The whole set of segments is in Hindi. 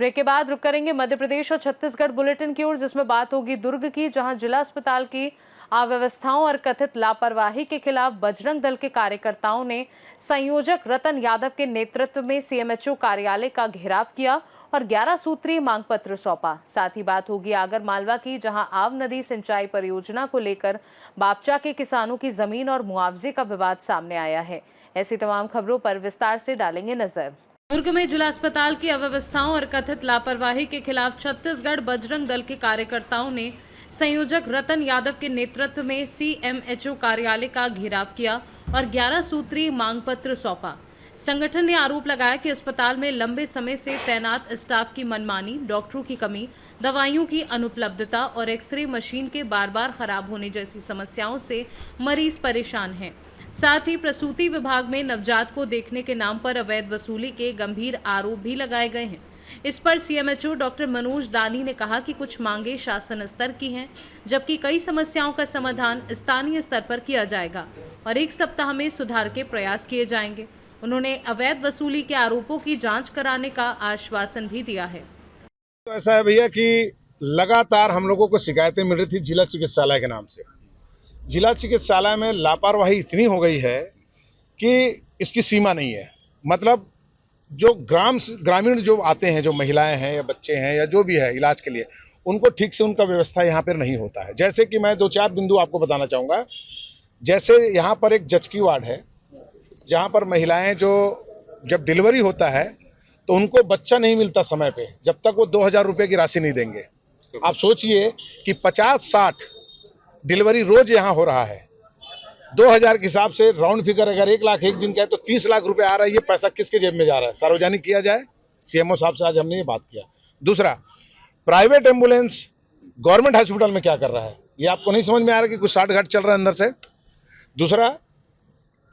ब्रेक के बाद रुक करेंगे मध्य प्रदेश और छत्तीसगढ़ बुलेटिन की ओर, जिसमें बात होगी दुर्ग की, जहां जिला अस्पताल की अव्यवस्थाओं और कथित लापरवाही के खिलाफ बजरंग दल के कार्यकर्ताओं ने संयोजक रतन यादव के नेतृत्व में सीएमएचओ कार्यालय का घेराव किया और 11 सूत्रीय मांग पत्र सौंपा। साथ ही बात होगी आगर मालवा की, जहां आव नदी सिंचाई परियोजना को लेकर बापचा के किसानों की जमीन और मुआवजे का विवाद सामने आया है। ऐसी तमाम खबरों पर विस्तार से डालेंगे नजर। दुर्ग में जिला अस्पताल की अव्यवस्थाओं और कथित लापरवाही के खिलाफ छत्तीसगढ़ बजरंग दल के कार्यकर्ताओं ने संयोजक रतन यादव के नेतृत्व में सीएमएचओ कार्यालय का घेराव किया और 11 सूत्रीय मांग पत्र सौंपा। संगठन ने आरोप लगाया कि अस्पताल में लंबे समय से तैनात स्टाफ की मनमानी, डॉक्टरों की कमी, दवाइयों की अनुपलब्धता और एक्सरे मशीन के बार-बार खराब होने जैसी समस्याओं से मरीज परेशान हैं। साथ ही प्रसूति विभाग में नवजात को देखने के नाम पर अवैध वसूली के गंभीर आरोप भी लगाए गए हैं। इस पर सीएमएचओ डॉक्टर मनोज दानी ने कहा कि कुछ मांगे शासन स्तर की हैं, जबकि कई समस्याओं का समाधान स्थानीय स्तर पर किया जाएगा और 1 सप्ताह में सुधार के प्रयास किए जाएंगे। उन्होंने अवैध वसूली के आरोपों की जांच कराने का आश्वासन भी दिया है। तो ऐसा है भैया कि लगातार हम लोगों को शिकायतें मिल रही थी जिला चिकित्सालय के नाम से। जिला चिकित्सालय में लापरवाही इतनी हो गई है कि इसकी सीमा नहीं है। मतलब जो ग्रामीण जो आते हैं, जो महिलाएं हैं या बच्चे हैं या जो भी है इलाज के लिए, उनको ठीक से उनका व्यवस्था यहाँ पर नहीं होता है। जैसे कि मैं 2-4 बिंदु आपको बताना चाहूँगा। जैसे यहाँ पर एक जचकी वार्ड है, जहाँ पर महिलाएं जो जब डिलीवरी होता है तो उनको बच्चा नहीं मिलता समय पे, जब तक वो 2000 रुपये की राशि नहीं देंगे। आप सोचिए कि 50-60 डिलीवरी रोज यहाँ हो रहा है। 2000 के हिसाब से राउंड फिगर अगर 1 लाख एक दिन का है तो 30 लाख रुपए आ रहा है। ये पैसा किसके जेब में जा रहा है? सार्वजनिक किया जाए। सीएमओ साहब से आज हमने ये बात किया। दूसरा, प्राइवेट एम्बुलेंस गवर्नमेंट हॉस्पिटल में क्या कर रहा है, ये आपको नहीं समझ में आ रहा कि कुछ साठ घाट चल रहा है अंदर से। दूसरा,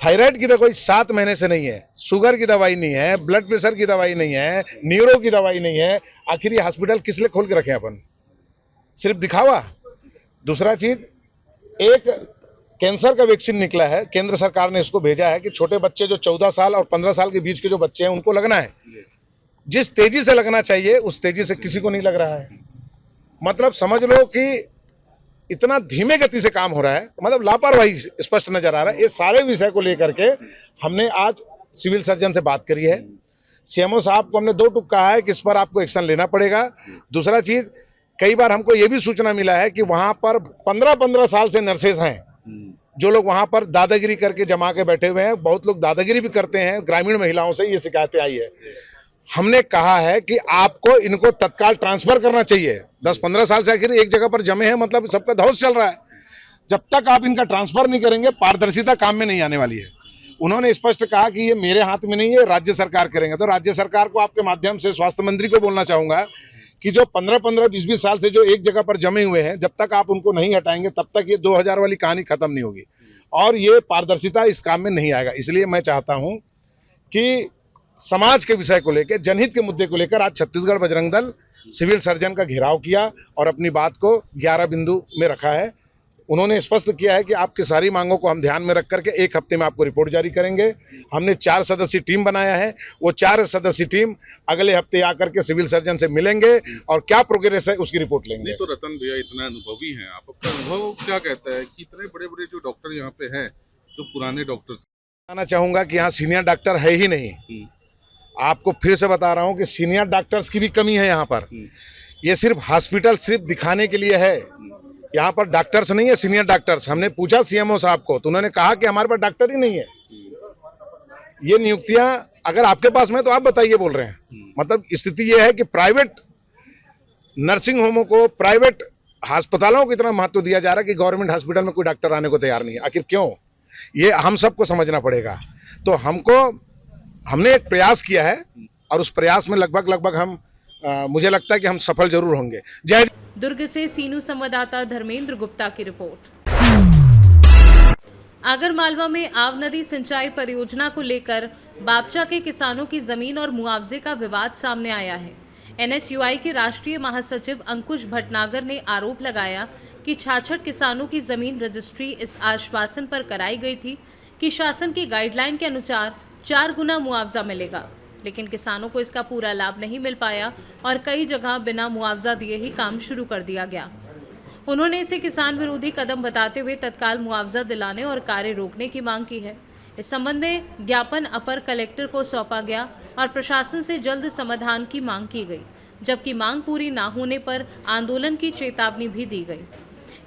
थायराइड की दवाई 7 महीने से नहीं है, शुगर की दवाई नहीं है, ब्लड प्रेशर की दवाई नहीं है, न्यूरो की दवाई नहीं है। आखिर ये हॉस्पिटल किस लिए खोल के रखे अपन? सिर्फ दिखावा। दूसरा चीज, एक कैंसर का वैक्सीन निकला है, केंद्र सरकार ने इसको भेजा है कि छोटे बच्चे जो 14 साल और 15 साल के बीच के जो बच्चे हैं उनको लगना है। जिस तेजी से लगना चाहिए उस तेजी से किसी को नहीं लग रहा है। मतलब समझ लो कि इतना धीमे गति से काम हो रहा है, मतलब लापरवाही स्पष्ट नजर आ रहा है। ये सारे विषय को लेकर के हमने आज सिविल सर्जन से बात करी है। सीएमओ साहब को हमने 2 टूक कहा है कि इस पर आपको एक्शन लेना पड़ेगा। दूसरा चीज, कई बार हमको ये भी सूचना मिला है कि वहां पर 15-15 साल से नर्सेज हैं, जो लोग वहां पर दादागिरी करके जमा के बैठे हुए हैं। बहुत लोग दादागिरी भी करते हैं। ग्रामीण महिलाओं से ये शिकायतें आई है। हमने कहा है कि आपको इनको तत्काल ट्रांसफर करना चाहिए। 10-15 साल से आखिर एक जगह पर जमे हैं, मतलब सबका धौस चल रहा है। जब तक आप इनका ट्रांसफर नहीं करेंगे, पारदर्शिता काम में नहीं आने वाली है। उन्होंने स्पष्ट कहा कि ये मेरे हाथ में नहीं है, राज्य सरकार करेंगे। तो राज्य सरकार को आपके माध्यम से स्वास्थ्य मंत्री को बोलना चाहूंगा कि जो 15-15, 20-20 साल से जो एक जगह पर जमे हुए हैं, जब तक आप उनको नहीं हटाएंगे तब तक ये 2000 वाली कहानी खत्म नहीं होगी और ये पारदर्शिता इस काम में नहीं आएगा। इसलिए मैं चाहता हूं कि समाज के विषय को लेकर, जनहित के मुद्दे को लेकर आज छत्तीसगढ़ बजरंग दल सिविल सर्जन का घेराव किया और अपनी बात को 11 बिंदु में रखा है। उन्होंने स्पष्ट किया है कि आपकी सारी मांगों को हम ध्यान में रख करके 1 हफ्ते में आपको रिपोर्ट जारी करेंगे। हमने 4 सदस्यीय टीम बनाया है। वो 4 सदस्यीय टीम अगले हफ्ते आकर के सिविल सर्जन से मिलेंगे और क्या प्रोग्रेस है उसकी रिपोर्ट लेंगे। नहीं तो रतन भैया इतना अनुभवी हैं, आप अपना अनुभव क्या कहता है कि इतने बड़े बड़े जो डॉक्टर यहाँ पे हैं, जो पुराने डॉक्टर, बताना चाहूंगा कि यहाँ सीनियर डॉक्टर है ही नहीं। आपको फिर से बता रहा हूँ कि सीनियर डॉक्टर्स की भी कमी है यहाँ पर। ये सिर्फ हॉस्पिटल सिर्फ दिखाने के लिए है। यहाँ पर डॉक्टर्स नहीं है, सीनियर डॉक्टर्स। हमने पूछा सीएमओ साहब को तो उन्होंने कहा कि हमारे पास डॉक्टर ही नहीं है। ये नियुक्तियां अगर आपके पास में तो आप बताइए, बोल रहे हैं। मतलब स्थिति ये है कि प्राइवेट नर्सिंग होमों को, प्राइवेट अस्पतालों को इतना महत्व दिया जा रहा है कि गवर्नमेंट हॉस्पिटल में कोई डॉक्टर आने को तैयार नहीं है। आखिर क्यों? ये हम सबको समझना पड़ेगा। तो हमने एक प्रयास किया है और उस प्रयास में लगभग हम मुझे लगता है कि हम सफल जरूर होंगे। जय। दुर्ग से सीनू संवाददाता धर्मेंद्र गुप्ता की रिपोर्ट। आगर मालवा में आव नदी सिंचाई परियोजना को लेकर बापचा के किसानों की जमीन और मुआवजे का विवाद सामने आया है। एनएसयूआई के राष्ट्रीय महासचिव अंकुश भटनागर ने आरोप लगाया कि 66 किसानों की जमीन रजिस्ट्री इस आश्वासन पर कराई गई थी कि शासन की गाइडलाइन के अनुसार 4 गुना मुआवजा मिलेगा। लेकिन किसानों को इसका पूरा लाभ नहीं मिल पाया और कई जगह बिना मुआवजा दिए ही काम शुरू कर दिया गया। उन्होंने इसे किसान विरोधी कदम बताते हुए तत्काल मुआवजा दिलाने और कार्य रोकने की मांग की है। इस संबंध में ज्ञापन अपर कलेक्टर को सौंपा गया और प्रशासन से जल्द समाधान की मांग की गई, जबकि मांग पूरी न होने पर आंदोलन की चेतावनी भी दी गई।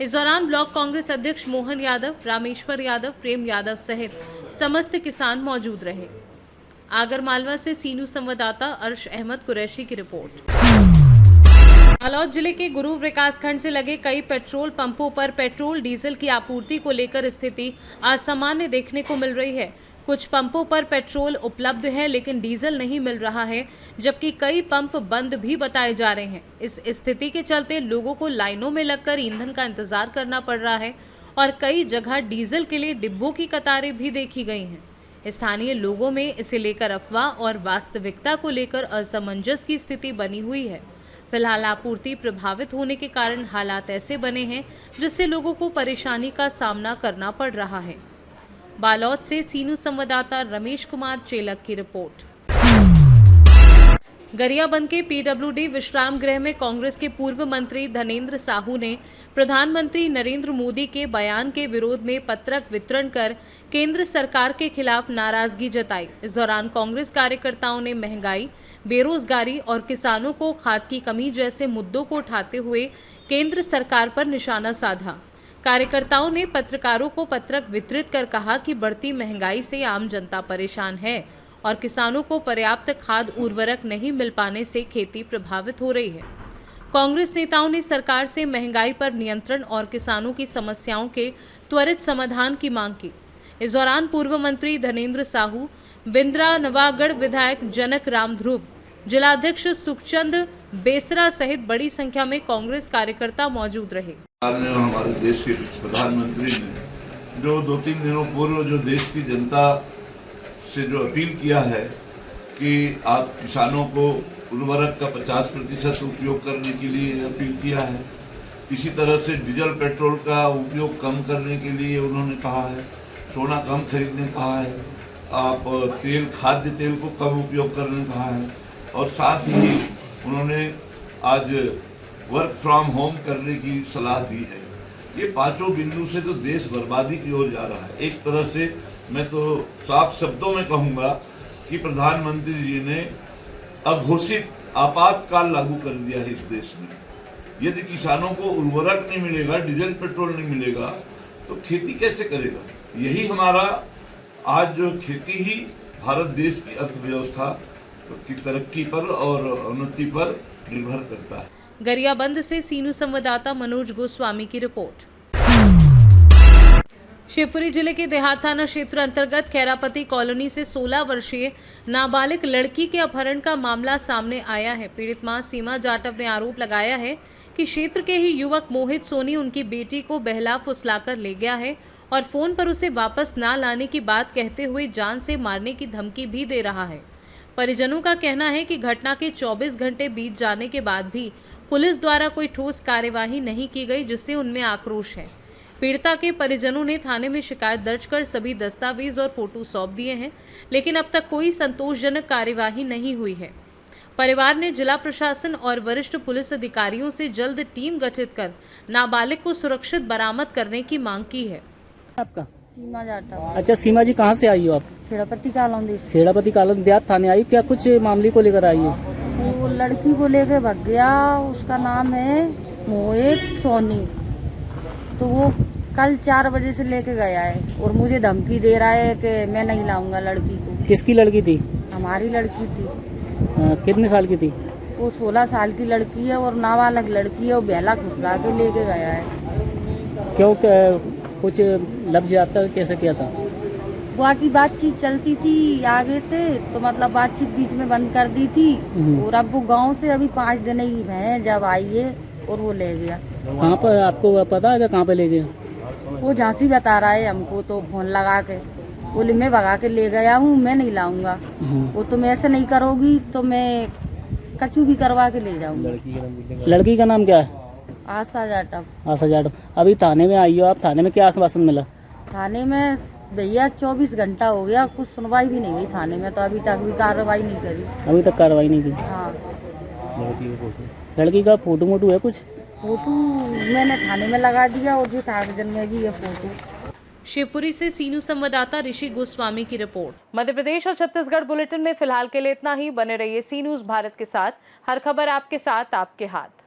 इस दौरान ब्लॉक कांग्रेस अध्यक्ष मोहन यादव, रामेश्वर यादव, प्रेम यादव सहित समस्त किसान मौजूद रहे। आगरमालवा से सीनू संवाददाता अर्श अहमद कुरैशी की रिपोर्ट। बालोद जिले के गुरु विकास खंड से लगे कई पेट्रोल पंपों पर पेट्रोल डीजल की आपूर्ति को लेकर स्थिति असामान्य देखने को मिल रही है। कुछ पंपों पर पेट्रोल उपलब्ध है लेकिन डीजल नहीं मिल रहा है, जबकि कई पंप बंद भी बताए जा रहे हैं। इस स्थिति के चलते लोगों को लाइनों में लगकर ईंधन का इंतजार करना पड़ रहा है और कई जगह डीजल के लिए डिब्बों की कतारें भी देखी गई हैं। स्थानीय लोगों में इसे लेकर अफवाह और वास्तविकता को लेकर असमंजस की स्थिति बनी हुई है। फिलहाल आपूर्ति प्रभावित होने के कारण हालात ऐसे बने हैं जिससे लोगों को परेशानी का सामना करना पड़ रहा है। बालोद से सीनू संवाददाता रमेश कुमार चेलक की रिपोर्ट। गरियाबंद के पीडब्ल्यूडी विश्राम गृह में कांग्रेस के पूर्व मंत्री धनेंद्र साहू ने प्रधानमंत्री नरेंद्र मोदी के बयान के विरोध में पत्रक वितरण कर केंद्र सरकार के खिलाफ नाराजगी जताई। इस दौरान कांग्रेस कार्यकर्ताओं ने महंगाई, बेरोजगारी और किसानों को खाद की कमी जैसे मुद्दों को उठाते हुए केंद्र सरकार पर निशाना साधा। कार्यकर्ताओं ने पत्रकारों को पत्रक वितरित कर कहा कि बढ़ती महंगाई से आम जनता परेशान है और किसानों को पर्याप्त खाद उर्वरक नहीं मिल पाने से खेती प्रभावित हो रही है। कांग्रेस नेताओं ने सरकार से महंगाई पर नियंत्रण और किसानों की समस्याओं के त्वरित समाधान की मांग की। इस दौरान पूर्व मंत्री धनेंद्र साहू, बिंद्रा नवागढ़ विधायक जनक राम ध्रुव, जिलाध्यक्ष सुखचंद बेसरा सहित बड़ी संख्या में कांग्रेस कार्यकर्ता मौजूद रहे। हमारे देश के प्रधानमंत्री ने जो 2-3 दिनों पूर्व जो देश की जनता से जो अपील किया है कि आप किसानों को उर्वरक का 50% उपयोग करने के लिए अपील किया है। इसी तरह से डीजल पेट्रोल का उपयोग कम करने के लिए उन्होंने कहा है, सोना कम खरीदने कहा है, आप तेल, खाद्य तेल को कम उपयोग करने कहा है और साथ ही उन्होंने आज वर्क फ्रॉम होम करने की सलाह दी है। ये पांचों बिंदु से तो देश बर्बादी की ओर जा रहा है। एक तरह से मैं तो साफ शब्दों में कहूँगा कि प्रधानमंत्री जी ने अघोषित आपातकाल लागू कर दिया है इस देश में। यदि किसानों को उर्वरक नहीं मिलेगा, डीजल पेट्रोल नहीं मिलेगा तो खेती कैसे करेगा? यही हमारा आज जो खेती ही भारत देश की अर्थव्यवस्था की तरक्की पर और उन्नति पर निर्भर करता है। गरियाबंद से सीनू संवाददाता मनोज गोस्वामी की रिपोर्ट। शिवपुरी जिले के देहात थाना क्षेत्र अंतर्गत खैरापति कॉलोनी से 16 वर्षीय नाबालिग लड़की के अपहरण का मामला सामने आया है। पीड़ित मां सीमा जाटव ने आरोप लगाया है कि क्षेत्र के ही युवक मोहित सोनी उनकी बेटी को बहला फुसलाकर ले गया है और फोन पर उसे वापस ना लाने की बात कहते हुए जान से मारने की धमकी भी दे रहा है। परिजनों का कहना है कि घटना के 24 घंटे बीत जाने के बाद भी पुलिस द्वारा कोई ठोस कार्यवाही नहीं की गई, जिससे उनमें आक्रोश है। पीड़िता के परिजनों ने थाने में शिकायत दर्ज कर सभी दस्तावेज और फोटो सौंप दिए हैं, लेकिन अब तक कोई संतोषजनक कार्यवाही नहीं हुई है। परिवार ने जिला प्रशासन और वरिष्ठ पुलिस अधिकारियों से जल्द टीम गठित कर नाबालिग को सुरक्षित बरामद करने की मांग की है। आपका सीमा जाटव। अच्छा सीमा जी, कहाँ से आई हो आप? खेड़ापति कॉलोनी। खेड़ापति कॉलोनी देहात थाने आई, क्या कुछ मामले को लेकर आई हो? वो लड़की को लेके भाग गया, उसका नाम है मोहित सोनी। तो वो कल 4 बजे से लेके गया है और मुझे धमकी दे रहा है कि मैं नहीं लाऊंगा लड़की को। किसकी लड़की थी? हमारी लड़की थी। कितने साल की थी? वो 16 साल की लड़की है और नाबालिग लड़की है। वो बहला फुसला के लेके गया है। क्यों, कुछ लफ्ज आता है, कैसे किया था? वहाँ की बातचीत चलती थी आगे से, तो मतलब बातचीत बीच में बंद कर दी थी। और अब वो गांव से अभी 5 दिन ही है जब आई है और वो ले गया। कहाँ पर आपको पता है कहाँ पे ले गया? वो झांसी बता रहा है हमको, तो फोन लगा के बोले मैं भगा के ले गया हूँ, मैं नहीं लाऊंगा। वो तुम ऐसे नहीं करोगी तो मैं कचू भी करवा के ले जाऊंगा। लड़की का नाम क्या है? आशा जाटव। आशा जाटव। अभी थाने में आई हो आप, थाने में क्या आश्वासन मिला? थाने में भैया 24 घंटा हो गया, कुछ सुनवाई भी नहीं हुई थाने में, तो अभी तक भी कार्रवाई नहीं करी। अभी तक कार्रवाई नहीं की। हाँ, लड़की का फोटो मोटो है कुछ? फोटो मैंने थाने में लगा दिया और जो कागजन में भी है फोटो। शिवपुरी से सीनू संवाददाता ऋषि गोस्वामी की रिपोर्ट। मध्य प्रदेश और छत्तीसगढ़ बुलेटिन में फिलहाल के लिए इतना ही। बने रहिए सी न्यूज़ भारत के साथ। हर खबर आपके साथ, आपके हाथ।